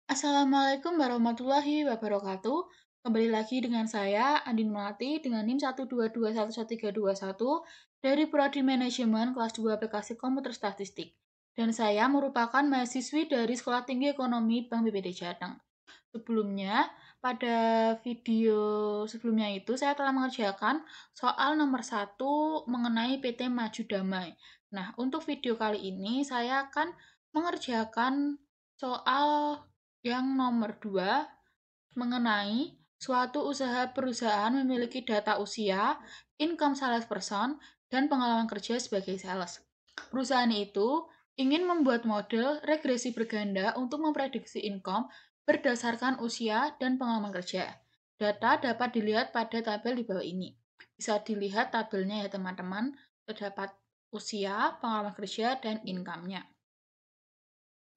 Assalamualaikum warahmatullahi wabarakatuh. Kembali lagi dengan saya, Andin Melati, dengan NIM 122111321 dari Prodi Manajemen kelas 2 Aplikasi Komputer Statistik. Dan saya merupakan mahasiswi dari Sekolah Tinggi Ekonomi Bank BPD Jateng. Sebelumnya, pada video sebelumnya itu saya telah mengerjakan soal nomor 1 mengenai PT Maju Damai. Nah, untuk video kali ini saya akan mengerjakan soal yang nomor 2 mengenai suatu usaha perusahaan memiliki data usia, income salesperson, dan pengalaman kerja sebagai sales. Perusahaan itu ingin membuat model regresi berganda untuk memprediksi income berdasarkan usia dan pengalaman kerja. Data dapat dilihat pada tabel di bawah ini. Bisa dilihat tabelnya ya teman-teman, terdapat usia, pengalaman kerja, dan income-nya.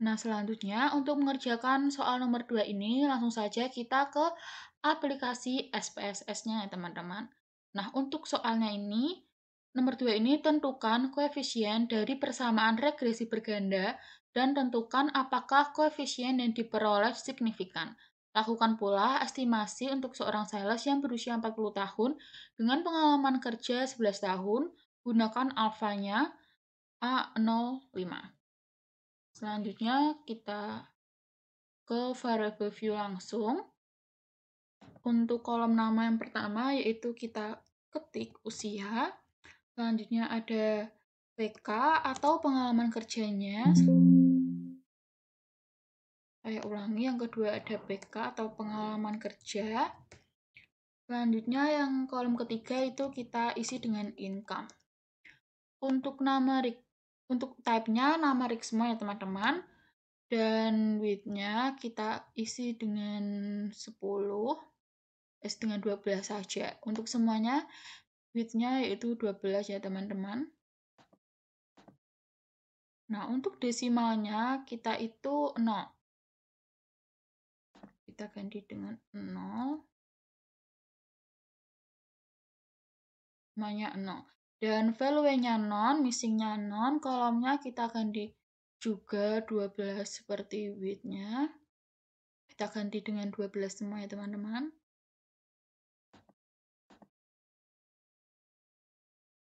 Nah, selanjutnya untuk mengerjakan soal nomor 2 ini, langsung saja kita ke aplikasi SPSS-nya ya teman-teman. Nah, untuk soalnya ini, nomor 2 ini tentukan koefisien dari persamaan regresi berganda dan tentukan apakah koefisien yang diperoleh signifikan. Lakukan pula estimasi untuk seorang sales yang berusia 40 tahun dengan pengalaman kerja 11 tahun, gunakan alfanya A05. Selanjutnya kita ke variable view langsung. Untuk kolom nama yang pertama yaitu kita ketik usia. Selanjutnya ada PK atau pengalaman kerjanya. Saya ulangi, yang kedua ada PK atau pengalaman kerja. Selanjutnya yang kolom ketiga itu kita isi dengan income. Untuk type-nya nama rig semua ya teman-teman. Dan width-nya kita isi dengan 10, dengan 12 saja. Untuk semuanya width-nya yaitu 12 ya teman-teman. Nah, untuk desimalnya kita itu 0. Kita ganti dengan 0. Semuanya 0. Dan value-nya non, missing-nya non, kolomnya kita ganti juga 12 seperti width-nya. Kita ganti dengan 12 semua ya teman-teman.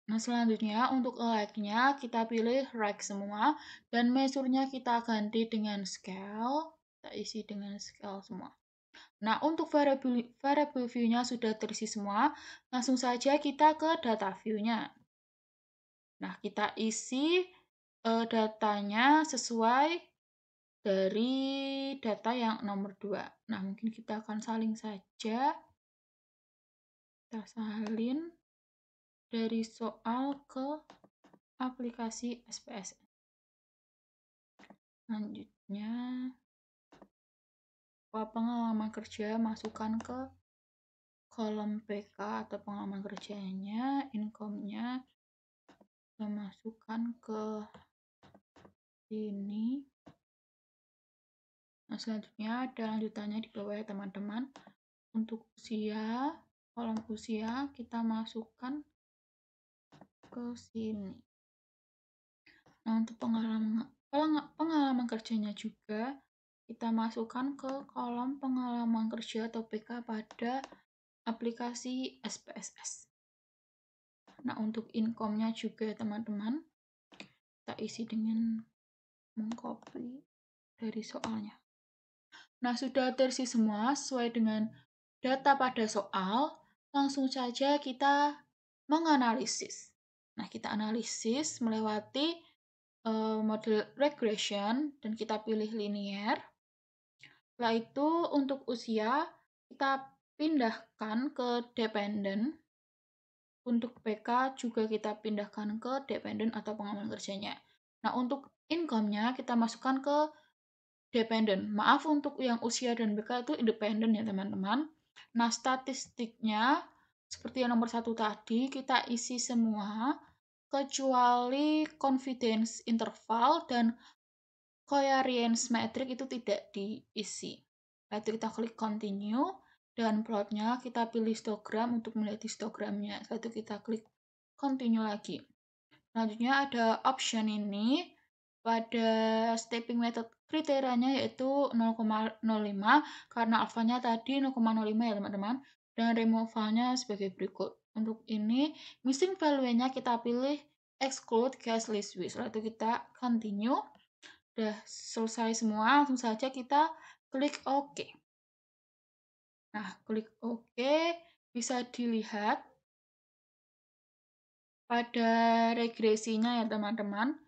Nah, selanjutnya untuk like-nya kita pilih right semua dan measure-nya kita ganti dengan scale. Kita isi dengan scale semua. Nah, untuk variable view-nya sudah terisi semua, langsung saja kita ke data view-nya. Nah, kita isi datanya sesuai dari data yang nomor 2. Nah, mungkin kita akan salin saja. Kita salin dari soal ke aplikasi SPSS. Selanjutnya, pengalaman kerja masukkan ke kolom PK atau pengalaman kerjanya, income-nya kita masukkan ke sini. Nah, selanjutnya ada lanjutannya di bawah ya teman-teman. Untuk usia, kolom usia kita masukkan ke sini. Nah, untuk pengalaman kerjanya juga kita masukkan ke kolom pengalaman kerja atau PK pada aplikasi SPSS. Nah, untuk income-nya juga teman-teman kita isi dengan mengcopy dari soalnya. Nah, sudah terisi semua sesuai dengan data pada soal, langsung saja kita menganalisis. Nah, kita analisis melewati model regression dan kita pilih linear. Setelah itu untuk usia kita pindahkan ke dependent. Untuk PK juga kita pindahkan ke dependent atau pengalaman kerjanya. Nah, untuk income-nya kita masukkan ke dependent. Maaf, untuk yang usia dan PK itu independen ya teman-teman. Nah, statistiknya seperti yang nomor 1 tadi kita isi semua kecuali confidence interval dan covariance metric itu tidak diisi. Lalu kita klik continue dan plotnya kita pilih histogram untuk melihat histogramnya. Setelah itu kita klik continue lagi. Selanjutnya ada option ini Pada stepping method kriterianya yaitu 0,05 karena alfanya tadi 0,05 ya teman-teman, dan removalnya sebagai berikut. Untuk ini missing value-nya kita pilih exclude cache list with. Setelah itu kita continue. Udah selesai semua, langsung saja kita klik OK. Nah, klik OK, bisa dilihat pada regresinya ya teman-teman,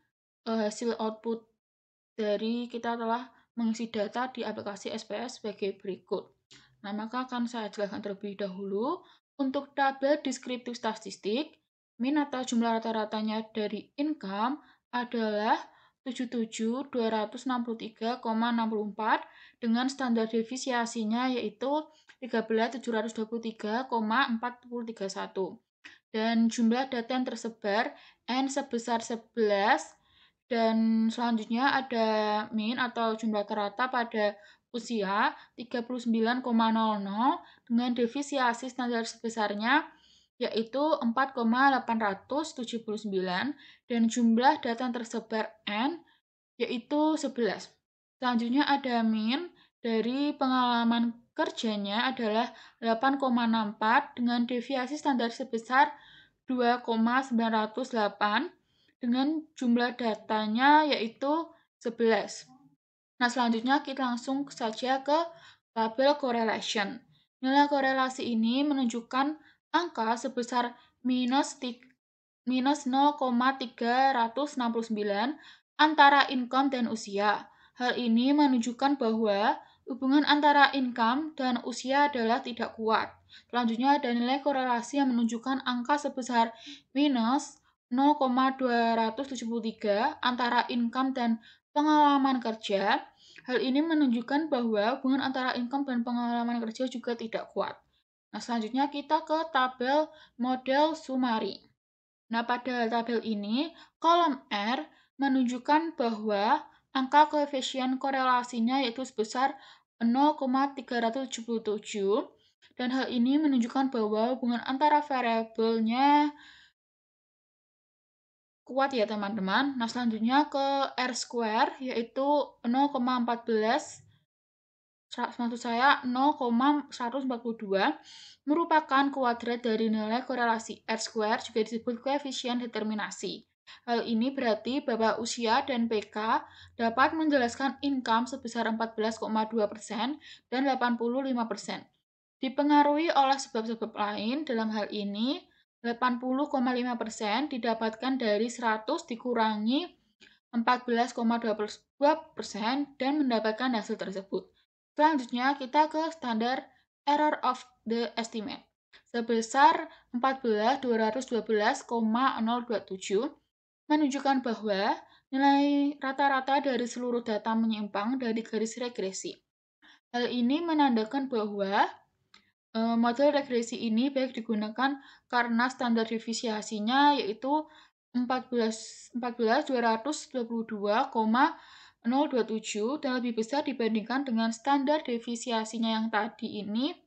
hasil output dari kita telah mengisi data di aplikasi SPS sebagai berikut. Nah, maka akan saya jelaskan terlebih dahulu. Untuk tabel deskriptif statistik, min atau jumlah rata-ratanya dari income adalah 77.263,64 dengan standar defisiasinya yaitu 13.723,4031. Dan jumlah data yang tersebar N sebesar 11, dan selanjutnya ada min atau jumlah rata pada usia 39,00 dengan defisiasi standar sebesarnya yaitu 4,879 dan jumlah data yang tersebar N yaitu 11. Selanjutnya ada min dari pengalaman kerjanya adalah 8,64 dengan deviasi standar sebesar 2,908 dengan jumlah datanya yaitu 11. Nah, selanjutnya kita langsung saja ke tabel correlation. Nilai korelasi ini menunjukkan angka sebesar minus 0,369 antara income dan usia. Hal ini menunjukkan bahwa hubungan antara income dan usia adalah tidak kuat. Selanjutnya ada nilai korelasi yang menunjukkan angka sebesar minus 0,273 antara income dan pengalaman kerja. Hal ini menunjukkan bahwa hubungan antara income dan pengalaman kerja juga tidak kuat. Nah, selanjutnya kita ke tabel model Sumari. Nah, pada tabel ini, kolom R menunjukkan bahwa angka koefisien korelasinya yaitu sebesar 0,377, dan hal ini menunjukkan bahwa hubungan antara variabelnya kuat ya teman-teman. Nah, selanjutnya ke R square yaitu 0,14, maksud saya 0,142 merupakan kuadrat dari nilai korelasi. R square juga disebut koefisien determinasi. Hal ini berarti bahwa usia dan PK dapat menjelaskan income sebesar 14,2% dan 85%. Dipengaruhi oleh sebab-sebab lain, dalam hal ini 80,5% didapatkan dari 100 dikurangi 14,2% dan mendapatkan hasil tersebut. Selanjutnya kita ke standar error of the estimate sebesar 14.212,027 menunjukkan bahwa nilai rata-rata dari seluruh data menyimpang dari garis regresi. Hal ini menandakan bahwa model regresi ini baik digunakan karena standar defisiasinya yaitu 14.222,027 dan lebih besar dibandingkan dengan standar defisiasinya yang tadi ini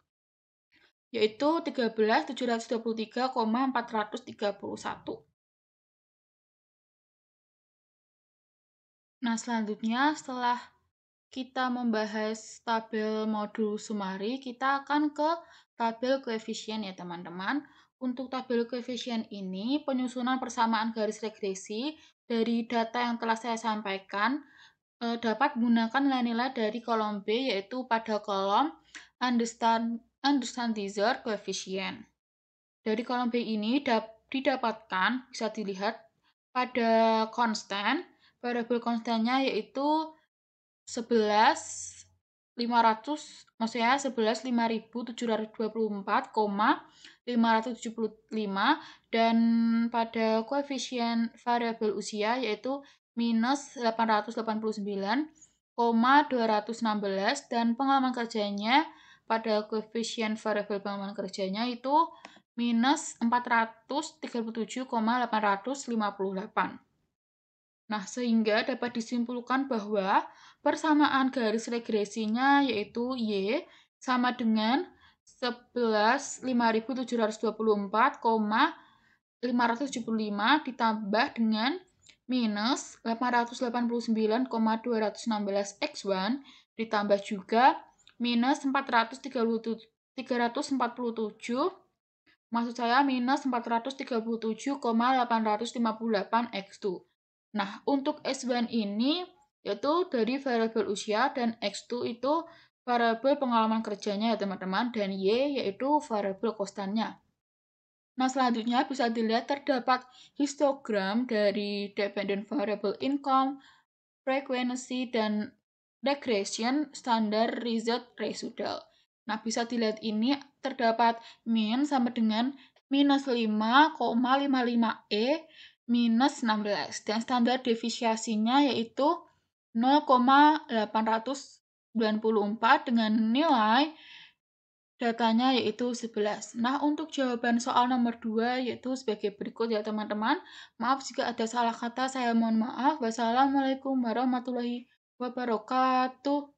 yaitu 13.723,431. Nah, selanjutnya setelah kita membahas tabel modul Sumari, kita akan ke tabel koefisien ya teman-teman. Untuk tabel koefisien ini, penyusunan persamaan garis regresi dari data yang telah saya sampaikan dapat menggunakan nilai-nilai dari kolom B, yaitu pada kolom Understandizer Coefficient. Dari kolom B ini didapatkan, bisa dilihat pada konstan, variabel konstannya yaitu 11.500, maksudnya 11.5.724,575 dan pada koefisien variabel usia yaitu minus 889,216 dan pengalaman kerjanya pada koefisien variabel pengalaman kerjanya itu minus 437,858. Nah, sehingga dapat disimpulkan bahwa persamaan garis regresinya yaitu Y sama dengan 11.5.724,575 ditambah dengan minus 889,216 X1 ditambah juga minus 347 maksud saya minus 437,858 X2. Nah, untuk X1 ini yaitu dari variabel usia dan X2 itu variabel pengalaman kerjanya ya teman-teman, dan Y yaitu variabel kostannya. Nah, selanjutnya bisa dilihat terdapat histogram dari dependent variable income, frequency, dan regression standar result residual. Nah, bisa dilihat ini terdapat min sama dengan minus 5,55E minus 16. Dan standar defisiasinya yaitu 0,894 dengan nilai datanya yaitu 11. Nah, untuk jawaban soal nomor 2 yaitu sebagai berikut ya teman-teman. Maaf jika ada salah kata, saya mohon maaf. Wassalamualaikum warahmatullahi wabarakatuh.